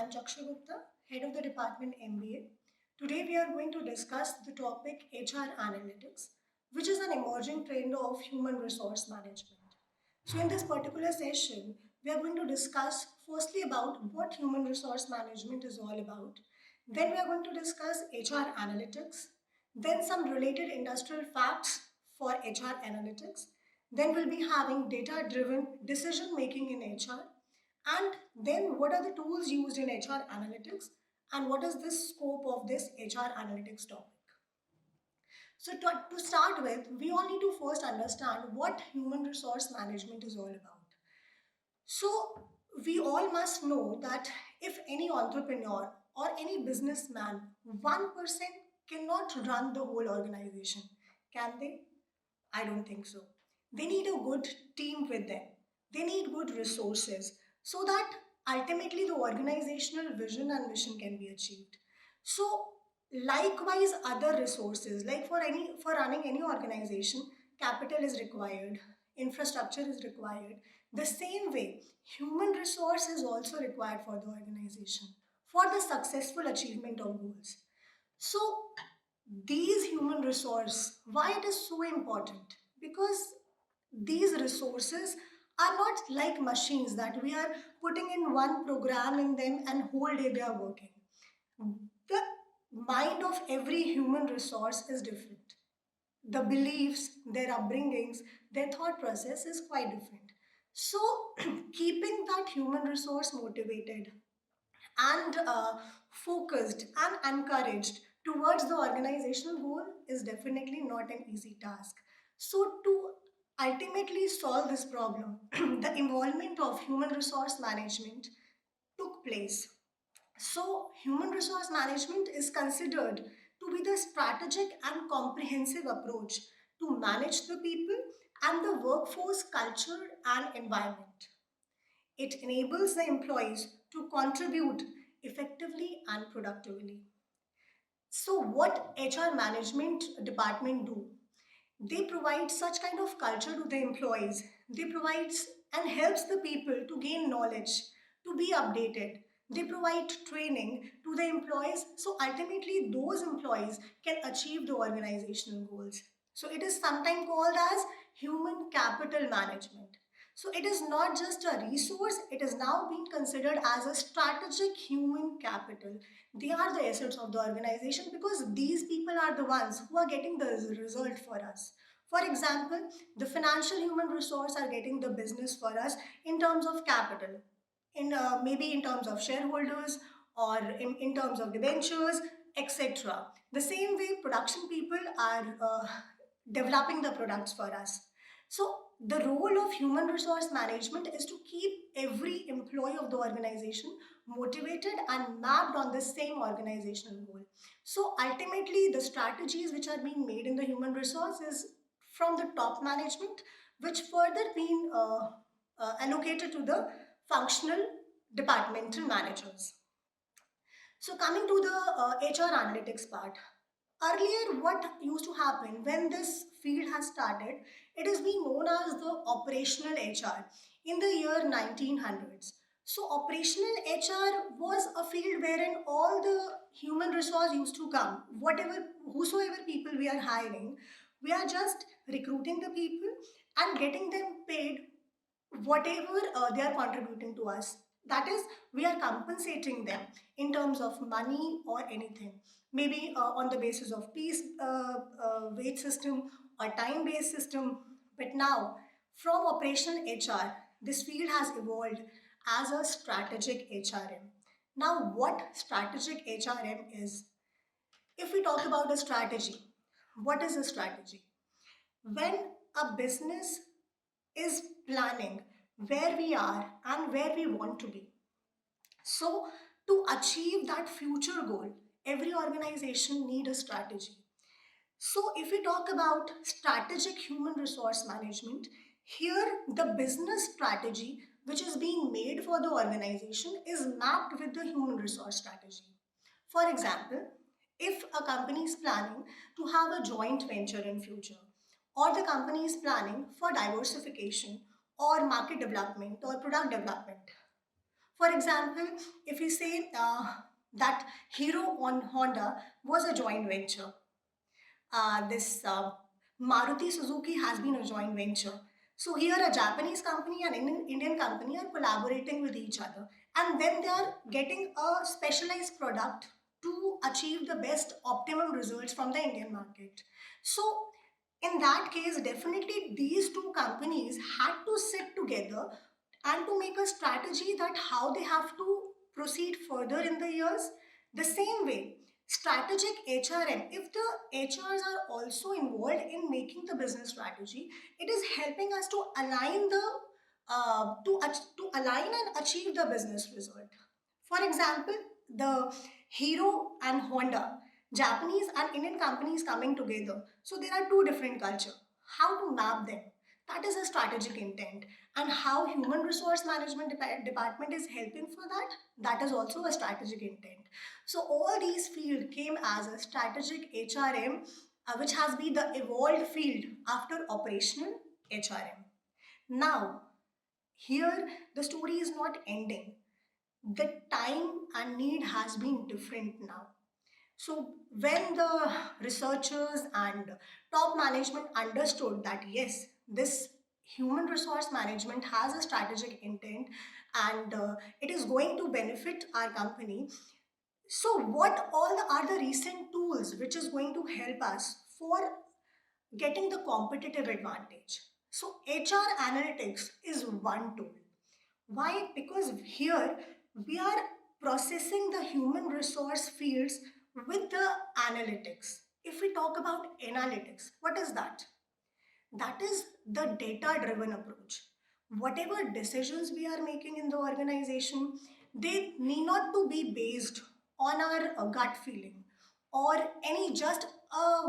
I'm Chaksha Gupta, Head of the Department MBA. Today we are going to discuss the topic HR Analytics, which is an emerging trend of human resource management. So in this particular session, we are going to discuss firstly about what human resource management is all about. Then we are going to discuss HR Analytics, then some related industrial facts for HR Analytics. Then we'll be having data-driven decision making in HR, and then what are the tools used in HR analytics and what is the scope of this HR analytics topic. So to start with, we all need to first understand what human resource management is all about. So we all must know that if any entrepreneur or any businessman, one person cannot run the whole organization. Can they? I don't think so. They need a good team with them. They need good resources so that ultimately the organizational vision and mission can be achieved. So likewise other resources, like for running any organization, capital is required, infrastructure is required. The same way, human resource is also required for the organization for the successful achievement of goals. So these human resource, why it is so important? Because these resources are not like machines that we are putting in one program in them and whole day they are working. The mind of every human resource is different. The beliefs, their upbringings, their thought process is quite different. So keeping that human resource motivated and focused and encouraged towards the organizational goal is definitely not an easy task. So, to ultimately solve this problem, the involvement of human resource management took place. So, human resource management is considered to be the strategic and comprehensive approach to manage the people and the workforce culture and environment. It enables the employees to contribute effectively and productively. So what HR management department do? They provide such kind of culture to the employees. They provide and helps the people to gain knowledge, to be updated. They provide training to the employees, so ultimately those employees can achieve the organizational goals. So it is sometimes called as human capital management. So it is not just a resource, it is now being considered as a strategic human capital. They are the assets of the organization because these people are the ones who are getting the result for us. For example, the financial human resource are getting the business for us in terms of capital, in maybe in terms of shareholders or in terms of debentures, etc. The same way production people are developing the products for us. So the role of human resource management is to keep every employee of the organization motivated and mapped on the same organizational goal. So ultimately the strategies which are being made in the human resources from the top management, which further being allocated to the functional departmental managers. So coming to the HR analytics part, earlier what used to happen when this field has started, it is being known as the operational HR in the year 1900s. So operational HR was a field wherein all the human resource used to come, whatever, whosoever people we are hiring, we are just recruiting the people and getting them paid whatever they are contributing to us. That is, we are compensating them in terms of money or anything, maybe on the basis of piece wage system or time based system. But now from operational HR, this field has evolved as a strategic HRM. Now what strategic HRM is? If we talk about a strategy, what is a strategy? When a business is planning where we are and where we want to be. So to achieve that future goal, every organization need a strategy. So if we talk about strategic human resource management, here the business strategy which is being made for the organization is mapped with the human resource strategy. For example, if a company is planning to have a joint venture in future, or the company is planning for diversification or market development or product development, For example, if we say that Hero on Honda was a joint venture, this Maruti Suzuki has been a joint venture. So here a Japanese company and an Indian company are collaborating with each other, and then they are getting a specialized product to achieve the best optimum results from the Indian market. So in that case, definitely these two companies had to sit together and to make a strategy that how they have to proceed further in the years. The same way, strategic HRM, if the HRs are also involved in making the business strategy, it is helping us to align the to align and achieve the business result. For example, the Hero and Honda, Japanese and Indian companies coming together. So there are two different culture. How to map them? That is a strategic intent. And how human resource management department is helping for that? That is also a strategic intent. So all these field came as a strategic HRM, which has been the evolved field after operational HRM. Now, here the story is not ending. The time and need has been different now. So when the researchers and top management understood that yes, this human resource management has a strategic intent and it is going to benefit our company. So what all are the recent tools which is going to help us for getting the competitive advantage? So HR analytics is one tool. Why? Because here we are processing the human resource fields with the analytics. If we talk about analytics, what is that? That is the data driven approach. Whatever decisions we are making in the organization, they need not to be based on our gut feeling or any just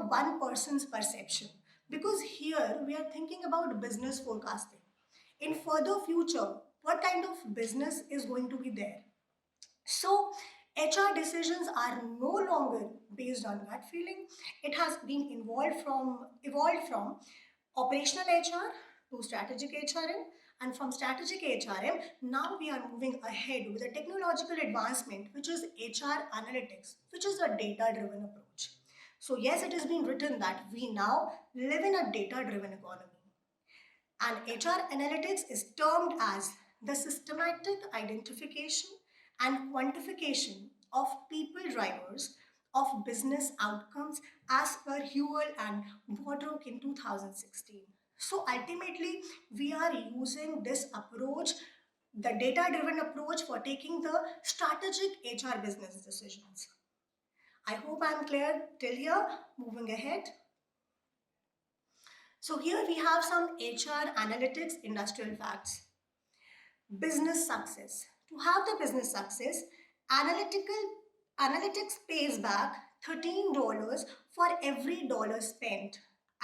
one person's perception, because here we are thinking about business forecasting. In further future, what kind of business is going to be there? So HR decisions are no longer based on gut feeling. It has been evolved from operational HR to strategic HRM, and from strategic HRM now we are moving ahead with a technological advancement which is HR analytics, which is a data driven approach. So yes, it has been written that we now live in a data driven economy. And HR analytics is termed as the systematic identification and quantification of people drivers of business outcomes as per Hewell and Wardrock in 2016. So ultimately, we are using this approach, the data driven approach, for taking the strategic HR business decisions. I hope I'm clear till here. Moving ahead. So here we have some HR analytics industrial facts. Business success. To have the business success, analytics pays back $13 for every dollar spent,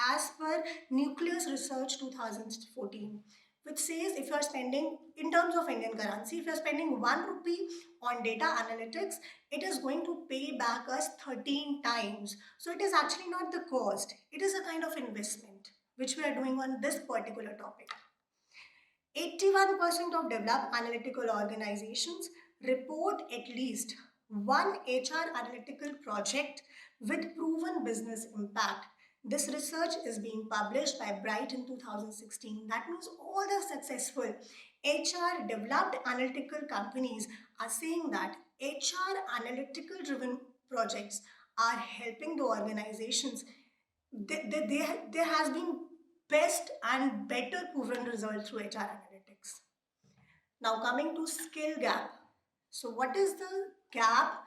as per Nucleus Research 2014, which says if you are spending, in terms of Indian currency, if you are spending 1 rupee on data analytics, it is going to pay back us 13 times. So it is actually not the cost, it is a kind of investment which we are doing on this particular topic. 81% of developed analytical organizations report at least one HR analytical project with proven business impact. This research is being published by Bright in 2016. That means all the successful HR developed analytical companies are saying that HR analytical driven projects are helping the organizations. There has been best and better proven results through HR analytics. Now coming to skill gap. So what is the gap?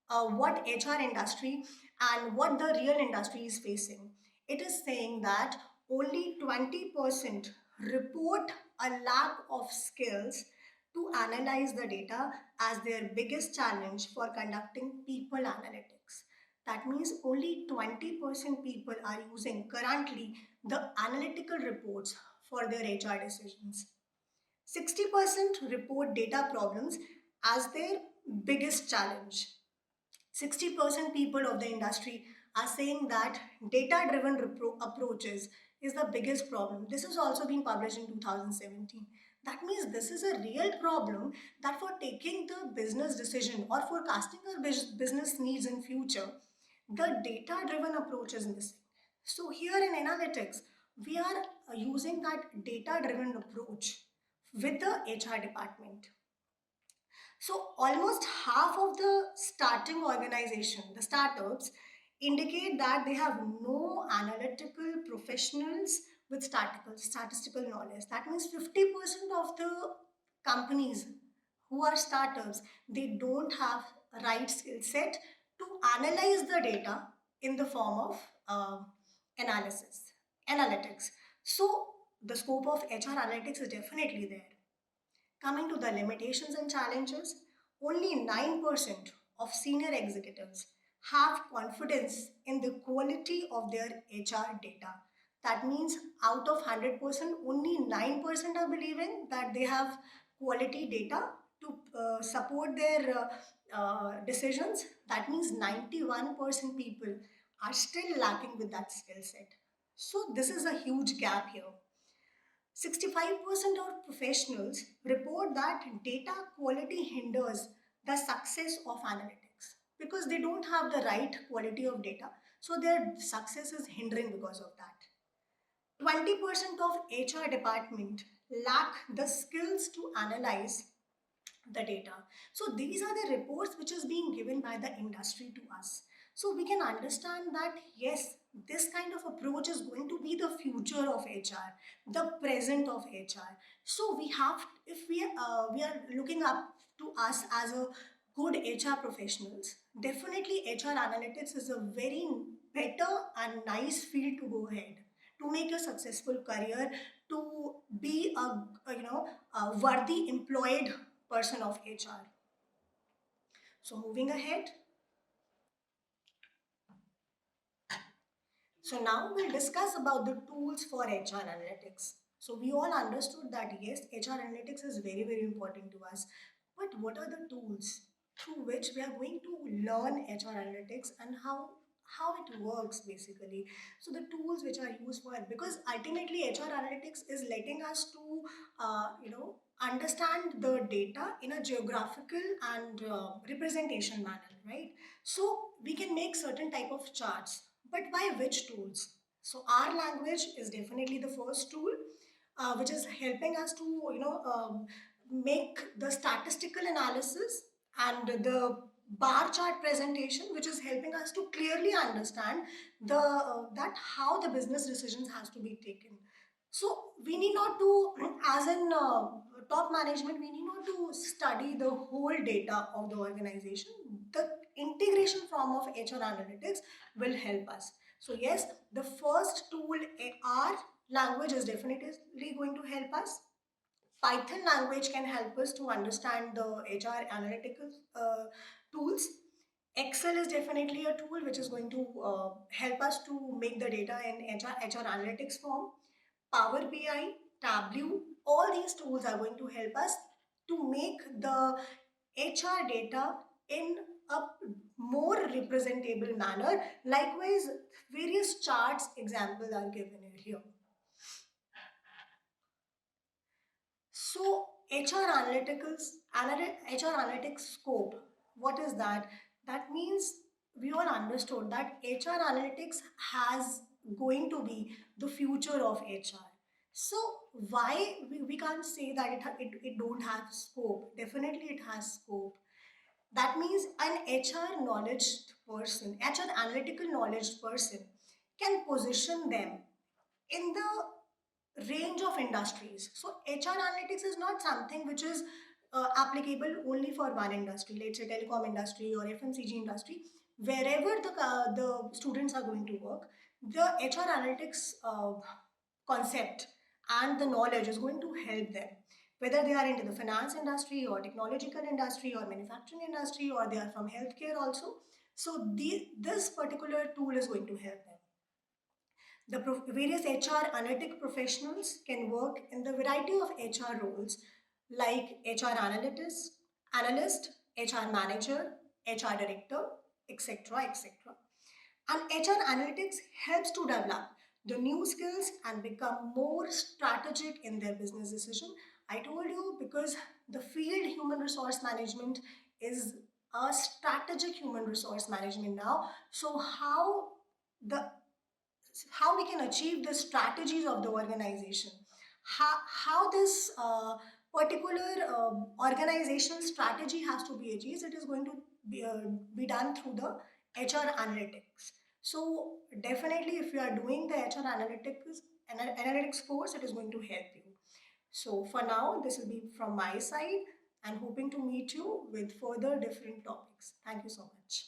What HR industry and what the real industry is facing? It is saying that only 20% report a lack of skills to analyze the data as their biggest challenge for conducting people analytics. That means only 20% people are using currently the analytical reports for their HR decisions. 60% report data problems as their biggest challenge. 60% people of the industry are saying that data driven approaches is the biggest problem. This has also been published in 2017. That means this is a real problem, that for taking the business decision or forecasting our business needs in future, the data driven approach is missing. So here in analytics, we are using that data driven approach with the HR department. So almost half of the starting organization, the startups, indicate that they have no analytical professionals with statistical knowledge. That means 50% of the companies who are startups, they don't have right skill set to analyze the data in the form of analysis, analytics. So the scope of HR analytics is definitely there. Coming to the limitations and challenges, only 9% of senior executives have confidence in the quality of their HR data. That means out of 100%, only 9% are believing that they have quality data to support their decisions. That means 91% people are still lacking with that skill set. So, this is a huge gap here. 65% of professionals report that data quality hinders the success of analytics because they don't have the right quality of data. So their success is hindering because of that. 20% of HR department lack the skills to analyze the data. So these are the reports which is being given by the industry to us. So we can understand that yes, this kind of approach is going to be the future of HR, the present of HR. So we have, if we are looking up to us as a good HR professionals, definitely HR analytics is a very better and nice field to go ahead to make a successful career, to be a worthy employed person of HR. So moving ahead. So now we'll discuss about the tools for HR analytics. So we all understood that yes, HR analytics is very, very important to us. But what are the tools through which we are going to learn HR analytics and how it works basically? So the tools which are used for it, because ultimately HR analytics is letting us to understand the data in a geographical and representation manner, right? So we can make certain type of charts, but by which tools? So R language is definitely the first tool, which is helping us to make the statistical analysis and the bar chart presentation, which is helping us to clearly understand the that how the business decisions has to be taken. So we need not to, as in top management, we need not to study the whole data of the organization. The integration form of HR analytics will help us. So yes, the first tool, R language, is definitely going to help us. Python language can help us to understand the HR analytical tools. Excel is definitely a tool which is going to help us to make the data in HR analytics form. Power BI, Tableau, all these tools are going to help us to make the HR data in a more representable manner. Likewise, various charts examples are given here. So HR analytics scope, what is that? That means we all understood that HR analytics has going to be the future of HR. So why we can't say that it don't have scope? Definitely it has scope. That means an HR knowledge person, HR analytical knowledge person can position them in the range of industries. So HR analytics is not something which is applicable only for one industry, let's say telecom industry or FMCG industry. Wherever the students are going to work, the HR analytics concept and the knowledge is going to help them. Whether they are into the finance industry or technological industry or manufacturing industry, or they are from healthcare also. So this particular tool is going to help them. The various HR analytic professionals can work in the variety of HR roles like HR analyst, HR manager, HR director, etc. etc. And HR analytics helps to develop the new skills and become more strategic in their business decision. I told you because the field human resource management is a strategic human resource management now. So the how we can achieve the strategies of the organization, how this particular organizational strategy has to be achieved, it is going to be done through the HR analytics. So definitely if you are doing the HR analytics course, it is going to help you. So for now, this will be from my side, and hoping to meet you with further different topics. Thank you so much.